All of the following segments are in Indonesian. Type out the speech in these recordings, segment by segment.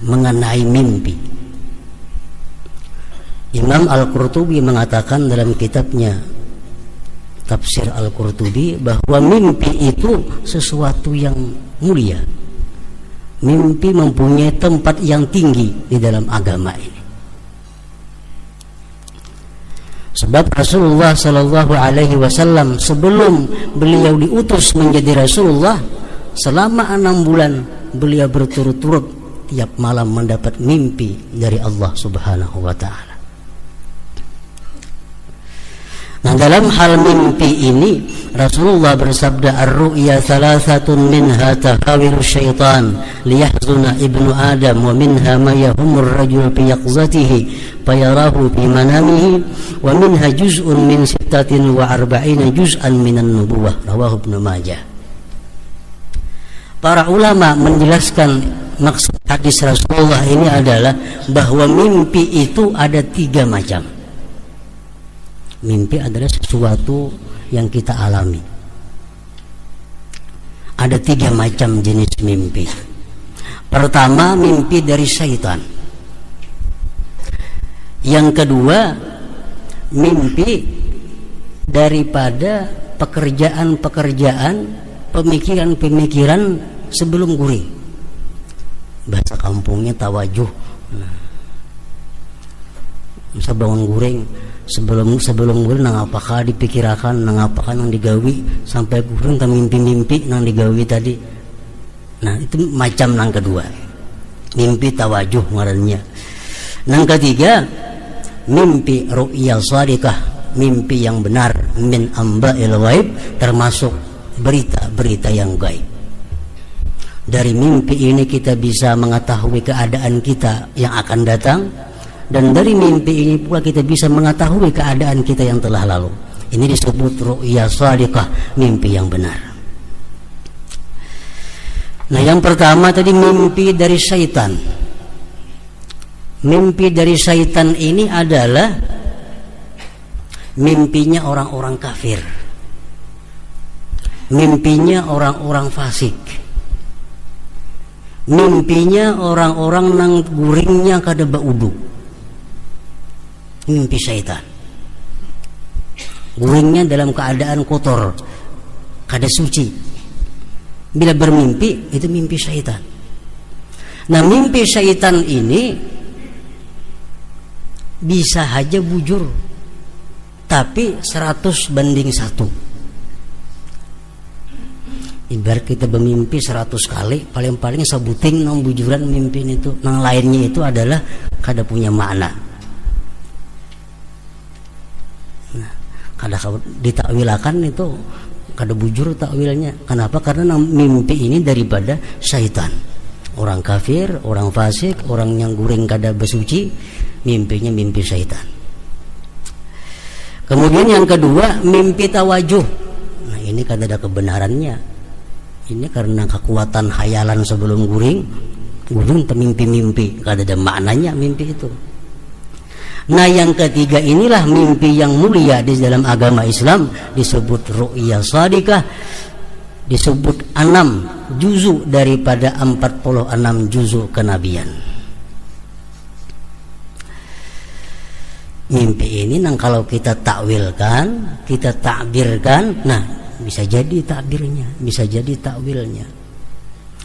mengenai mimpi. Imam Al-Qurtubi mengatakan dalam kitabnya Tafsir Al-Qurtubi bahwa mimpi itu sesuatu yang mulia. Mimpi mempunyai tempat yang tinggi di dalam agama ini. Sebab Rasulullah Sallallahu Alaihi Wasallam sebelum beliau diutus menjadi Rasulullah, selama 6 bulan beliau berturut-turut tiap malam mendapat mimpi dari Allah Subhanahu Wa Taala. Nah, dalam hal mimpi ini Rasulullah bersabda, ar-ru'ya thalathatun minha tahawilu syaitan liyahzuna ibnu Adam wa minha ma yahumur rajul fi yaqzatihi fayarahu fi manamihi wa minha juz'un min 46 juz'an minan nubuwah, rawahu Ibnu Majah. Para ulama menjelaskan maksud hadis Rasulullah ini adalah bahwa mimpi itu ada 3 macam. Mimpi adalah sesuatu yang kita alami. Ada 3 macam jenis mimpi. Pertama, mimpi dari syaitan. Yang kedua, mimpi daripada pekerjaan-pekerjaan, pemikiran-pemikiran sebelum guring. Bahasa kampungnya tawajuh. Bisa bangun guring, sebelum guring nang apakah dipikirakan, nang apakah nang digawi sampai guring ke mimpi-mimpi nang digawi tadi. Nah, itu macam nang kedua, mimpi tawajuh ngarannya. Nang ketiga, mimpi ru'ya shadiqah, mimpi yang benar, min amba'il ghaib, termasuk berita-berita yang gaib. Dari mimpi ini kita bisa mengetahui keadaan kita yang akan datang, dan dari mimpi ini pula kita bisa mengetahui keadaan kita yang telah lalu. Ini disebut ru'ya shadiqah, mimpi yang benar. Nah, yang pertama tadi mimpi dari syaitan. Mimpi dari syaitan ini adalah mimpinya orang-orang kafir, mimpinya orang-orang fasik, mimpinya orang-orang nang guringnya kada baudu. Mimpi syaitan, guringnya dalam keadaan kotor, kada suci. Bila bermimpi, itu mimpi syaitan. Nah, mimpi syaitan ini bisa saja bujur, tapi 100:1. Ibarat kita bermimpi 100 kali, paling-paling sebuting nang bujuran mimpi itu, nang lainnya itu adalah kada punya makna. Kada ditakwilakan itu, kada bujur takwilnya. Kenapa? Karena mimpi ini daripada syaitan. Orang kafir, orang fasik, orang yang guring kada bersuci, mimpinya mimpi syaitan. Kemudian yang kedua, mimpi tawajuh. Nah, ini kada ada kebenarannya. Ini karena kekuatan hayalan sebelum guring termimpi-mimpi, kada ada maknanya mimpi itu. Nah, yang ketiga inilah mimpi yang mulia di dalam agama Islam, disebut ru'ya shadiqah, disebut 6 juzuk daripada 46 juzuk kenabian. Mimpi ini nang kalau kita takwilkan, kita takbirkan, nah bisa jadi takbirnya, bisa jadi takwilnya.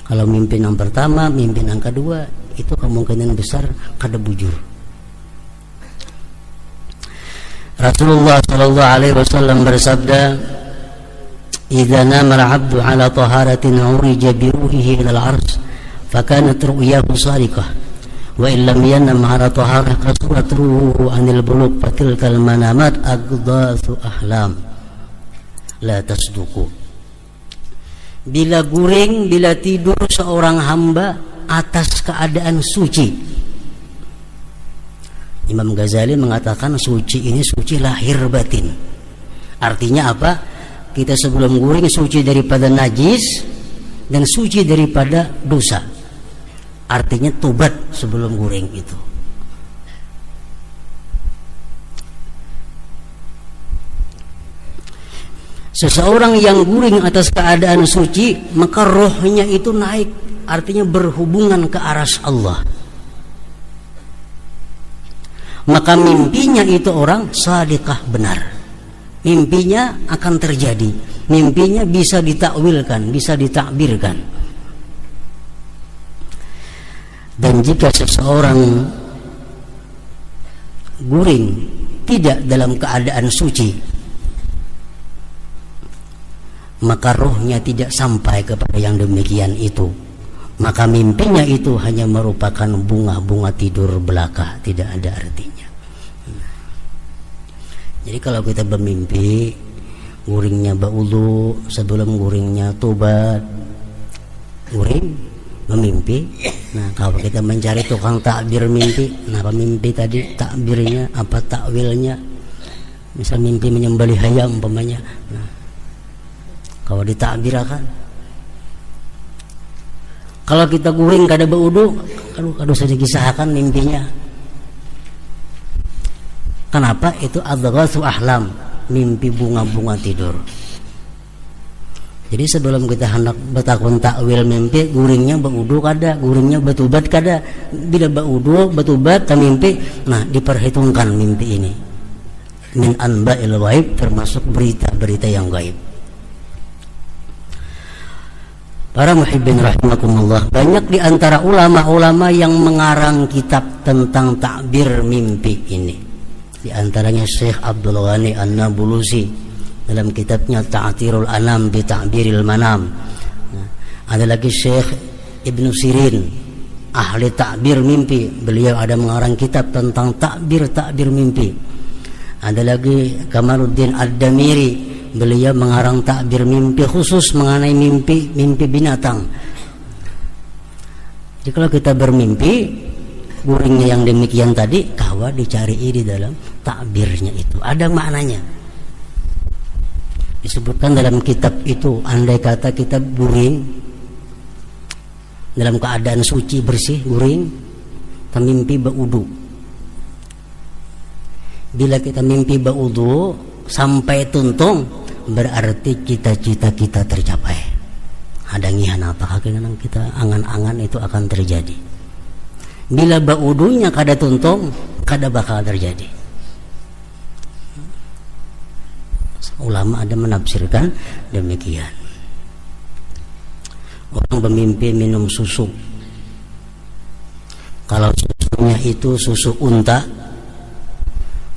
Kalau mimpi yang pertama, mimpi yang kedua, itu kemungkinan besar kada bujur. Rasulullah sallallahu alaihi wasallam bersabda, "Idza nama al-'abdu 'ala taharatin 'urija bi ruhihi ila al-'arsy, fa kanat ru'yahu shadiqah, wa in lam yanam 'ala taharah kasurat ruhuhu 'anil bulugh, fatilkal manamat aghdhathu ahlam la tasduqu." Bila guring, bila tidur seorang hamba atas keadaan suci. Imam Ghazali mengatakan suci ini suci lahir batin. Artinya apa? Kita sebelum guring suci daripada najis dan suci daripada dosa. Artinya tobat sebelum guring itu. Seseorang yang guring atas keadaan suci, maka rohnya itu naik, artinya berhubungan ke aras Allah. maka mimpinya itu orang shadiqah, benar. Mimpinya akan terjadi, mimpinya bisa ditakwilkan, bisa ditakbirkan. Dan jika seseorang guring tidak dalam keadaan suci, maka rohnya tidak sampai kepada yang demikian itu, maka mimpinya itu hanya merupakan bunga-bunga tidur belaka, tidak ada artinya. Jadi kalau kita bermimpi guringnya baudu, sebelum guringnya tobat, guring memimpi. Nah, kalau kita mencari tukang takbir mimpi, nah apa mimpi tadi, takbirnya apa, takwilnya, misal mimpi menyembelih ayam umpamanya, nah kalau ditakbirakan. Kalau kita guring kada baudu, aduh saya kisahkan mimpinya. Kenapa? Itu adghasu ahlam, mimpi bunga-bunga tidur. Jadi sebelum kita hendak bertakun takwil mimpi, guringnya baudu kada, guringnya betubat kada. Bila baudu, betubat, mimpi, nah diperhitungkan mimpi ini. Min anba'il ghaib, termasuk berita-berita yang gaib. Para muhibbin rahimakumullah, banyak di antara ulama-ulama yang mengarang kitab tentang takbir mimpi ini. Di antaranya Syekh Abdul Ghani An-Nabulusi dalam kitabnya Ta'thirul Anam bi Ta'biril Manam. Nah, ada lagi Syekh Ibnu Sirin, ahli takbir mimpi. Beliau ada mengarang kitab tentang takbir mimpi. Ada lagi Kamaluddin Ad-Damiri, beliau mengarang takbir mimpi khusus mengenai mimpi binatang. Jadi kalau kita bermimpi, guringnya yang demikian tadi, kawa dicari di dalam takbirnya itu. Ada maknanya. Disebutkan dalam kitab itu, andai kata kita guring dalam keadaan suci bersih, guring, kita mimpi baudu. Bila kita mimpi baudu sampai tuntung, berarti cita-cita kita tercapai. Hadangihan apa yang kita angan-angan itu akan terjadi. Bila baudunya kada tuntung, kada bakal terjadi. Ulama ada menafsirkan demikian. Orang bermimpi minum susu, kalau susunya itu susu unta,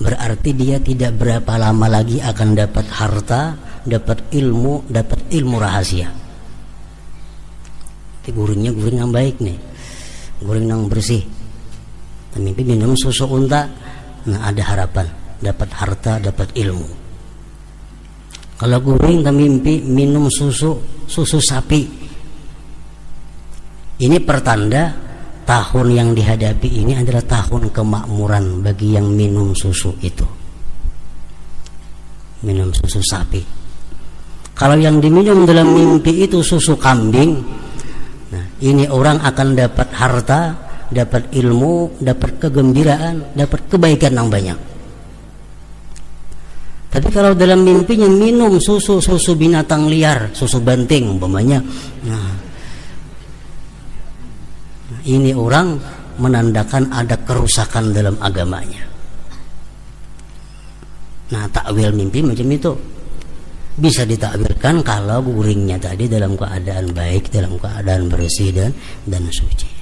berarti dia tidak berapa lama lagi akan dapat harta, dapat ilmu rahasia. Ini guringnya guring yang baik nih, guring yang bersih. Mimpi minum susu unta, nah ada harapan dapat harta, dapat ilmu. Kalau guring mimpi minum susu sapi, ini pertanda tahun yang dihadapi ini adalah tahun kemakmuran bagi yang minum susu itu. Minum susu sapi. Kalau yang diminum dalam mimpi itu susu kambing, nah ini orang akan dapat harta, dapat ilmu, dapat kegembiraan, dapat kebaikan yang banyak. Tapi kalau dalam mimpinya minum susu binatang liar, susu banting umpamanya, nah ini orang menandakan ada kerusakan dalam agamanya. Nah, takwil mimpi macam itu bisa ditakwilkan kalau guringnya tadi dalam keadaan baik, dalam keadaan bersih dan suci.